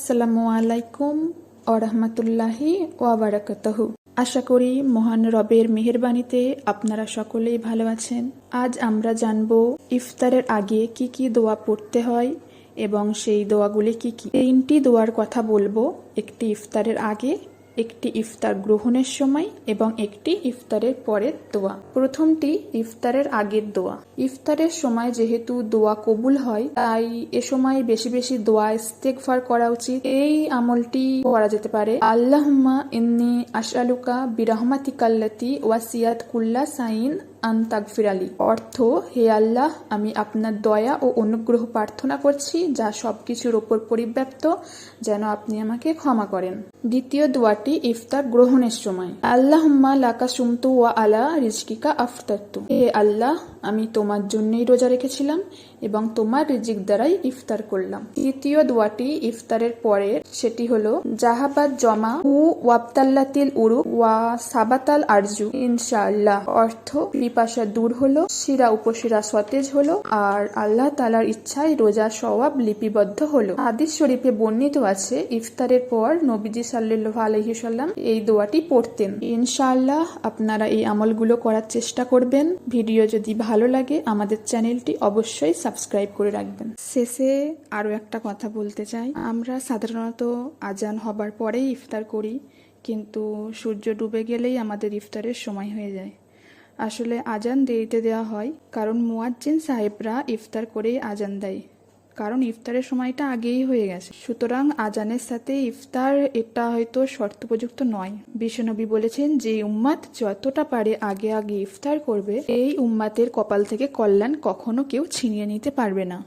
আসসালামু আলাইকুম ওয়া রাহমাতুল্লাহি ওয়া বারাকাতুহু। আশা করি মহান রবের মেহেরবানিতে আপনারা সকলেই ভালো আছেন। আজ আমরা জানব ইফতারের আগে কি কি দোয়া পড়তে হয় এবং সেই দোয়াগুলি কি কি। 3টি দোয়ার কথা বলবো, একটি ইফতারের আগে, একটি ইফতার গ্রহণের সময় এবং একটি ইফতারের পরের দোয়া। প্রথমটি ইফতারের আগের দোয়া। ইফতারের সময় যেহেতু দোয়া কবুল হয়, তাই এ সময় বেশি বেশি দোয়া ইস্তেগফার করা উচিত। এই আমলটি করা যেতে পারে, আল্লাহুম্মা ইন্নী আসআলুকা বিরহমাতিকাল্লাতি ওয়াসিয়াত কুল্লা সাইন আন তাগফিরালি। অর্থ, হে আল্লাহ, আমি আপনার দয়া ও অনুগ্রহ প্রার্থনা করছি যা সবকিছুর ওপর পরিব্যাপ্ত, যেন আপনি আমাকে ক্ষমা করেন। দ্বিতীয় দোয়াটি ইফতার গ্রহণের সময়, আল্লাহুম্মা লাকা সুমতু ওয়া আলা রিজকিকা আফতারতু। হে আল্লাহ, আমি তোমার জন্যই রোজা রেখেছিলাম এবং তোমার রিজিক দ্বারাই ইফতার করলাম। তৃতীয় দোয়াটি ইফতারের পরের, সেটি হলো জাহাবাত জমা উ ওয়াবতাল্লাতিল উরু ওয়া সাবাতাল আরজু ইনশাআল্লাহ। অর্থ, পিপাসা দূর হলো, শিরা উপশিরা সতেজ হলো, আর আল্লাহ তাআলার ইচ্ছায় রোজার সওয়াব লিপিবদ্ধ হলো। হাদিস শরীফে বর্ণিত আছে, ইফতারের পর নবীজি সাল্লাল্লাহু আলাইহি সাল্লাম এই দোয়াটি পড়তেন। ইনশাআল্লাহ আপনারা এই আমলগুলো করার চেষ্টা করবেন। ভিডিও যদি ভালো লাগে আমাদের চ্যানেলটি অবশ্যই সাবস্ক্রাইব করে রাখবেন। শেষে আরো একটা কথা বলতে চাই, আমরা সাধারণত আজান হবার পরেই ইফতার করি, কিন্তু সূর্য ডুবে গেলেই আমাদের ইফতারের সময় হয়ে যায়। আসলে আজান দেরিতে দেওয়া হয় কারণ মুয়াজ্জিন সাহেবরা ইফতার করেই আজান দেয়, কারণ ইফতারের সময়টা আগেই হয়ে গেছে। সুতরাং আজানের সাথে ইফতার এটা হয়তো শর্তপ্রযুক্ত নয়। বিশ্বনবী বলেছেন, যে উম্মাত যতটা পারে আগে আগে ইফতার করবে, এই উম্মাতের কপাল থেকে কল্যাণ কখনো কেউ ছিনিয়ে নিতে পারবে না।